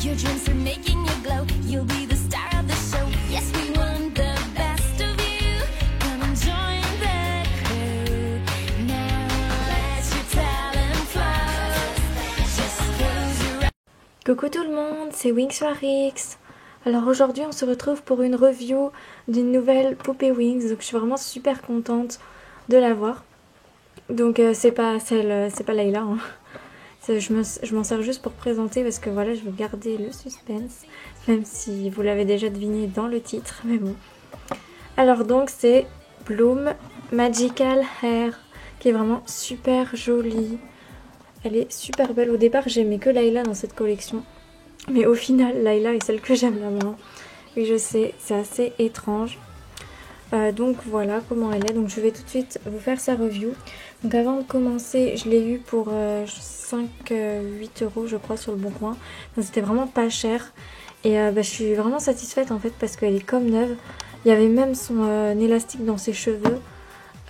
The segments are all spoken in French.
Your dreams are making you glow. You'll be the star of the show. Yes, we want the best of you. Come and join the crew. Now let your talent flow. Just close your eyes. Coucou tout le monde, c'est Wings4X. Alors aujourd'hui on se retrouve pour une review d'une nouvelle poupée Wings, donc je suis vraiment super contente de la voir. Donc c'est pas Layla, hein. Je m'en sers juste pour présenter parce que voilà, je veux garder le suspense, même si vous l'avez déjà deviné dans le titre, mais bon. Alors donc c'est Bloom Magical Hair, qui est vraiment super jolie. Elle est super belle. Au départ j'aimais que Layla dans cette collection, mais au final Layla est celle que j'aime la moins. Oui je sais, c'est assez étrange. Donc voilà comment elle est. Donc je vais tout de suite vous faire sa review. Donc avant de commencer, je l'ai eu pour 5-8 € je crois sur le Bon Coin. Donc c'était vraiment pas cher. Et je suis vraiment satisfaite en fait parce qu'elle est comme neuve. Il y avait même son élastique dans ses cheveux.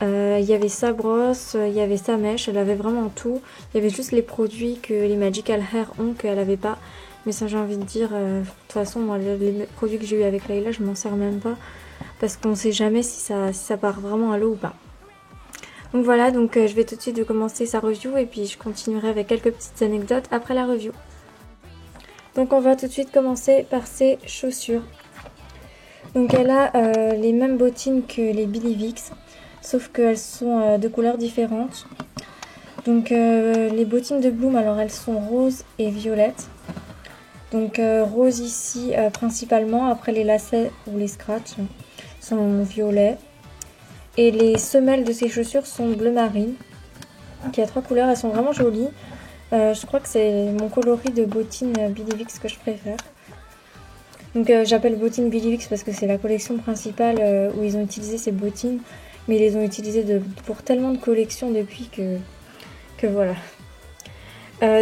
Il y avait sa brosse, il y avait sa mèche, elle avait vraiment tout. Il y avait juste les produits que les Magical Hair ont qu'elle avait pas. Mais ça j'ai envie de dire, de toute façon moi les produits que j'ai eu avec Layla je m'en sers même pas. Parce qu'on sait jamais si ça part vraiment à l'eau ou pas. Donc voilà, donc je vais tout de suite commencer sa review et puis je continuerai avec quelques petites anecdotes après la review. Donc on va tout de suite commencer par ses chaussures. Donc elle a les mêmes bottines que les Billy Vicks, sauf qu'elles sont de couleurs différentes. Donc les bottines de Bloom, alors elles sont roses et violettes. Donc rose ici principalement, après les lacets ou les scratchs sont violets. Et les semelles de ces chaussures sont bleu marine. Donc il y a 3 couleurs, elles sont vraiment jolies. Je crois que c'est mon coloris de bottines Billy Vicks que je préfère. Donc j'appelle bottines Billy Vicks parce que c'est la collection principale où ils ont utilisé ces bottines. Mais ils les ont utilisées pour tellement de collections depuis que voilà.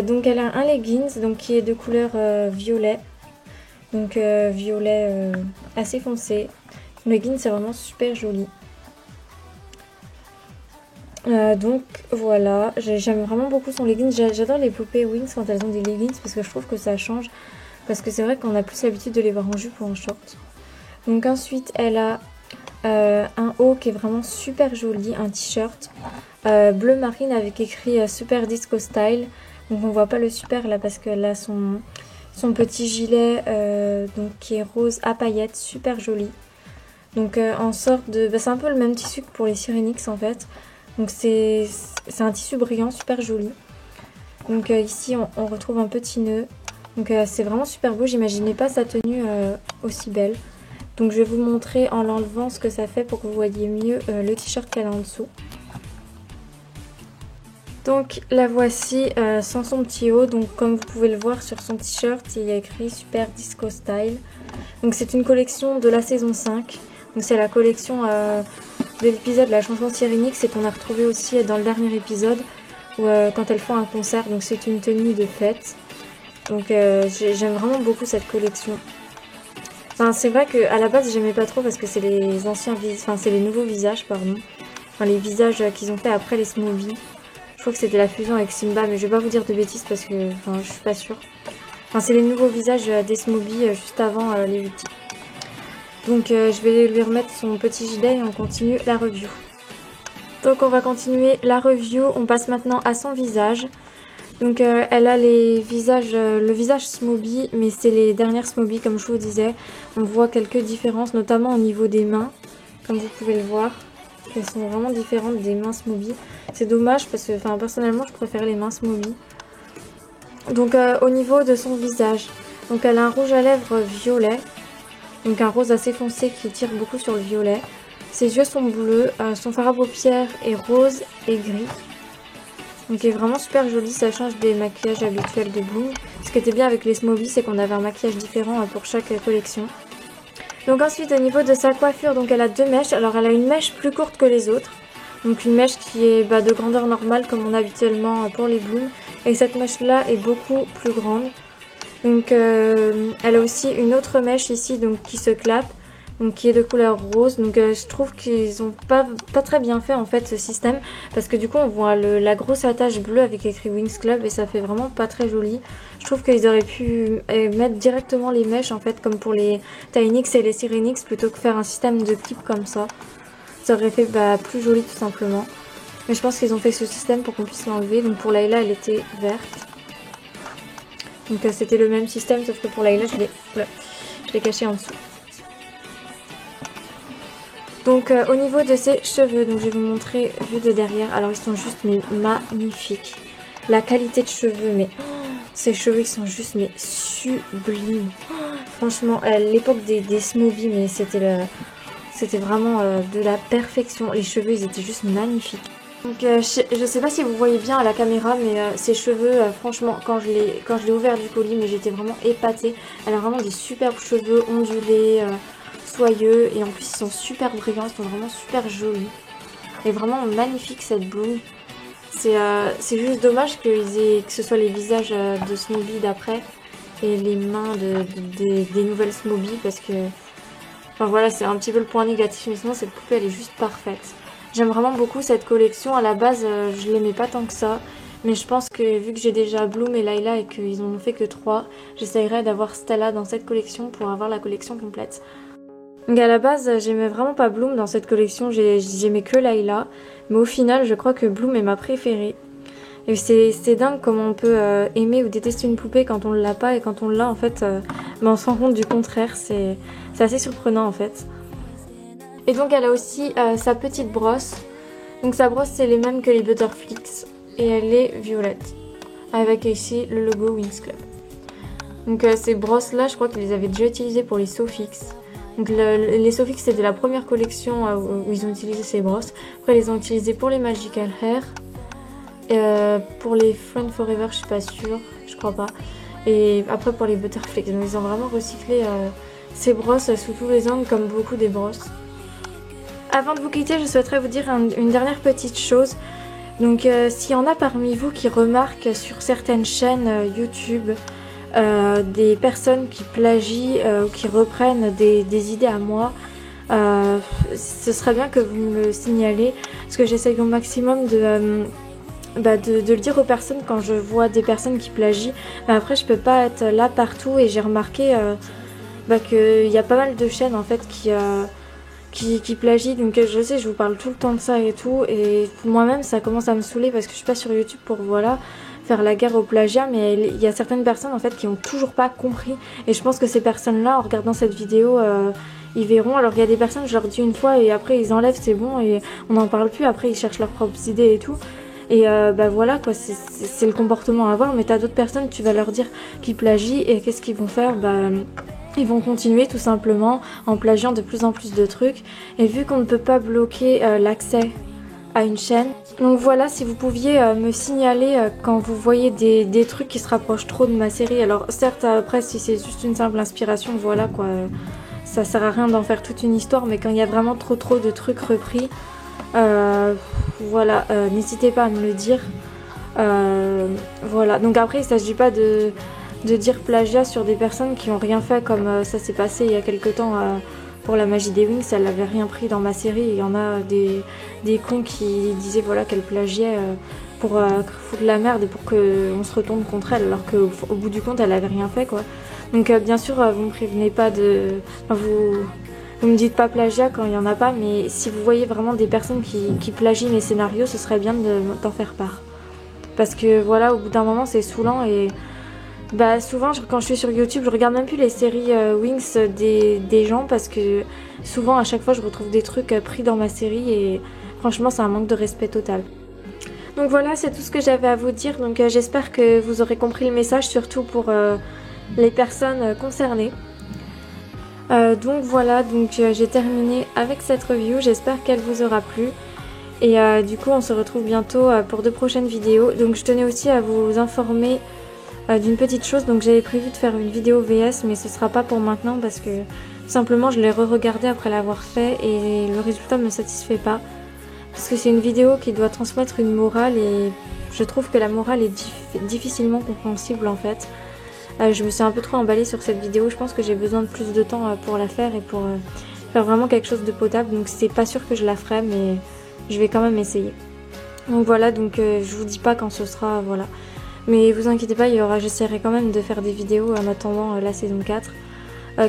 Donc elle a un leggings donc, qui est de couleur violet. Donc violet assez foncé. Le leggings c'est vraiment super joli. Donc voilà, j'aime vraiment beaucoup son leggings. J'adore les poupées Wings quand elles ont des leggings parce que je trouve que ça change. Parce que c'est vrai qu'on a plus l'habitude de les voir en jupe ou en short. Donc ensuite elle a un haut qui est vraiment super joli, un t-shirt bleu marine avec écrit Super Disco Style. Donc on voit pas le super là parce qu'elle a son petit gilet donc qui est rose à paillettes, super joli. Donc en sorte de... c'est un peu le même tissu que pour les Sirenix en fait. Donc c'est un tissu brillant, super joli. Donc ici on retrouve un petit nœud. Donc c'est vraiment super beau, j'imaginais pas sa tenue aussi belle. Donc je vais vous montrer en l'enlevant ce que ça fait pour que vous voyez mieux le t-shirt qu'elle a en dessous. Donc la voici sans son petit haut. Donc comme vous pouvez le voir sur son t-shirt, il y a écrit Super Disco Style. Donc c'est une collection de la saison 5. Donc c'est la collection de l'épisode de la chanson Sirenix et qu'on a retrouvé aussi dans le dernier épisode où, quand elles font un concert. Donc c'est une tenue de fête. Donc j'aime vraiment beaucoup cette collection. Enfin, c'est vrai qu'à la base j'aimais pas trop parce que c'est les anciens enfin c'est les nouveaux visages pardon. Enfin les visages qu'ils ont fait après les Smobies. Je crois que c'était la fusion avec Simba, mais je vais pas vous dire de bêtises parce que enfin, je suis pas sûre. Enfin c'est les nouveaux visages des Smobies juste avant les Witty. Donc je vais lui remettre son petit gilet et on continue la review. Donc on va continuer la review, on passe maintenant à son visage. Donc elle a le visage Smobie, mais c'est les dernières Smobie comme je vous disais. On voit quelques différences, notamment au niveau des mains, comme vous pouvez le voir. Elles sont vraiment différentes des mains Smobie. C'est dommage parce que personnellement je préfère les mains Smobie. Donc au niveau de son visage, donc elle a un rouge à lèvres violet. Donc un rose assez foncé qui tire beaucoup sur le violet. Ses yeux sont bleus, son fard à paupières est rose et gris. Donc il est vraiment super joli, ça change des maquillages habituels de Bloom. Ce qui était bien avec les Smobies, c'est qu'on avait un maquillage différent pour chaque collection. Donc ensuite au niveau de sa coiffure, donc elle a 2 mèches. Alors elle a une mèche plus courte que les autres. Donc une mèche qui est de grandeur normale comme on a habituellement pour les Bloom. Et cette mèche là est beaucoup plus grande. Donc elle a aussi une autre mèche ici donc qui se clappe. donc qui est de couleur rose. Donc je trouve qu'ils ont pas très bien fait en fait ce système, parce que du coup on voit la grosse attache bleue avec écrit Winx Club et ça fait vraiment pas très joli. Je trouve qu'ils auraient pu mettre directement les mèches en fait comme pour les Tynix et les Sirenix, plutôt que faire un système de clips comme ça. Ça aurait fait plus joli tout simplement. Mais je pense qu'ils ont fait ce système pour qu'on puisse l'enlever. Donc pour Layla elle était verte. Donc c'était le même système, sauf que pour Layla je l'ai caché en dessous. Donc au niveau de ses cheveux, donc je vais vous montrer vu de derrière. Alors ils sont juste magnifiques. La qualité de cheveux, mais ces cheveux ils sont juste sublimes. Franchement, à l'époque des Smobies, mais c'était vraiment de la perfection. Les cheveux ils étaient juste magnifiques. Donc je sais pas si vous voyez bien à la caméra, mais ces cheveux, franchement, quand je l'ai ouvert du colis, mais j'étais vraiment épatée. Elle a vraiment des superbes cheveux ondulés, soyeux, et en plus ils sont super brillants, ils sont vraiment super jolis. Et vraiment magnifique cette bloom. C'est juste dommage que ce soit les visages de Smoby d'après et les mains des nouvelles Smoby, parce que enfin voilà, c'est un petit peu le point négatif, mais sinon cette poupée elle est juste parfaite. J'aime vraiment beaucoup cette collection. À la base, je l'aimais pas tant que ça. Mais je pense que vu que j'ai déjà Bloom et Layla et qu'ils en ont fait que 3, j'essayerai d'avoir Stella dans cette collection pour avoir la collection complète. Donc à la base, j'aimais vraiment pas Bloom dans cette collection. J'aimais que Layla. Mais au final, je crois que Bloom est ma préférée. Et c'est dingue comment on peut aimer ou détester une poupée quand on l'a pas. Et quand on l'a, en fait, on se rend compte du contraire. C'est assez surprenant, en fait. Et donc elle a aussi sa petite brosse. Donc sa brosse c'est les mêmes que les Butterflix. Et elle est violette. Avec ici le logo Winx Club. Donc ces brosses là je crois qu'ils les avaient déjà utilisées pour les Sofix. Donc les Sofix c'était la première collection où ils ont utilisé ces brosses. Après ils les ont utilisées pour les Magical Hair. Pour les Friend Forever je suis pas sûre. Je crois pas. Et après pour les Butterflix. Donc ils ont vraiment recyclé ces brosses sous tous les angles comme beaucoup des brosses. Avant de vous quitter, je souhaiterais vous dire une dernière petite chose. Donc s'il y en a parmi vous qui remarquent sur certaines chaînes YouTube des personnes qui plagient ou qui reprennent des idées à moi, ce serait bien que vous me le signalez, parce que j'essaye au maximum de le dire aux personnes quand je vois des personnes qui plagient. Mais après je peux pas être là partout, et j'ai remarqué qu'il y a pas mal de chaînes en fait qui plagie. Donc je sais, je vous parle tout le temps de ça et tout, et moi-même ça commence à me saouler parce que je suis pas sur YouTube pour faire la guerre au plagiat, mais il y a certaines personnes en fait qui ont toujours pas compris, et je pense que ces personnes là en regardant cette vidéo ils verront. Alors il y a des personnes, je leur dis une fois et après ils enlèvent, c'est bon, et on n'en parle plus, après ils cherchent leurs propres idées et tout. Et voilà quoi, c'est le comportement à avoir. Mais t'as d'autres personnes, tu vas leur dire qu'ils plagient, et qu'est-ce qu'ils vont faire? Ils vont continuer tout simplement en plagiant de plus en plus de trucs. Et vu qu'on ne peut pas bloquer l'accès à une chaîne, donc voilà, si vous pouviez me signaler quand vous voyez des trucs qui se rapprochent trop de ma série. Alors certes après si c'est juste une simple inspiration, voilà quoi, ça sert à rien d'en faire toute une histoire. Mais quand il y a vraiment trop de trucs repris, voilà, n'hésitez pas à me le dire. Voilà, donc après il s'agit pas de dire plagiat sur des personnes qui ont rien fait, comme ça s'est passé il y a quelques temps pour la magie des Winx. Elle avait rien pris dans ma série, et il y en a des cons qui disaient voilà qu'elle plagiait pour foutre la merde et pour qu'on se retourne contre elle, alors qu'au bout du compte elle avait rien fait quoi. Donc bien sûr vous me prévenez pas vous me dites pas plagiat quand il y en a pas, mais si vous voyez vraiment des personnes qui plagient mes scénarios, ce serait bien d'en faire part, parce que voilà, au bout d'un moment c'est saoulant. Et souvent quand je suis sur YouTube, je regarde même plus les séries Winx des gens, parce que souvent à chaque fois je retrouve des trucs pris dans ma série, et franchement c'est un manque de respect total. Donc voilà, c'est tout ce que j'avais à vous dire. Donc j'espère que vous aurez compris le message, surtout pour les personnes concernées. Donc voilà, j'ai terminé avec cette review, j'espère qu'elle vous aura plu. Et du coup on se retrouve bientôt pour de prochaines vidéos. Donc je tenais aussi à vous informer d'une petite chose. Donc j'avais prévu de faire une vidéo VS, mais ce sera pas pour maintenant, parce que tout simplement je l'ai re-regardé après l'avoir fait et le résultat me satisfait pas, parce que c'est une vidéo qui doit transmettre une morale, et je trouve que la morale est difficilement compréhensible en fait. Je me suis un peu trop emballée sur cette vidéo, je pense que j'ai besoin de plus de temps pour la faire et pour faire vraiment quelque chose de potable. Donc c'est pas sûr que je la ferai, mais je vais quand même essayer. Donc voilà, donc je vous dis pas quand ce sera, voilà. Mais vous inquiétez pas, j'essaierai quand même de faire des vidéos en attendant la saison 4.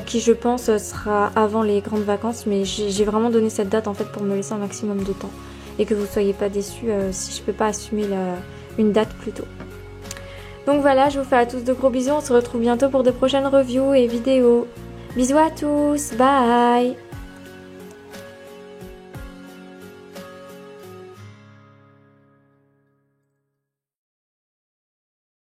Qui je pense sera avant les grandes vacances, mais j'ai vraiment donné cette date en fait pour me laisser un maximum de temps. Et que vous soyez pas déçus si je peux pas assumer une date plus tôt. Donc voilà, je vous fais à tous de gros bisous, on se retrouve bientôt pour de prochaines reviews et vidéos. Bisous à tous, bye!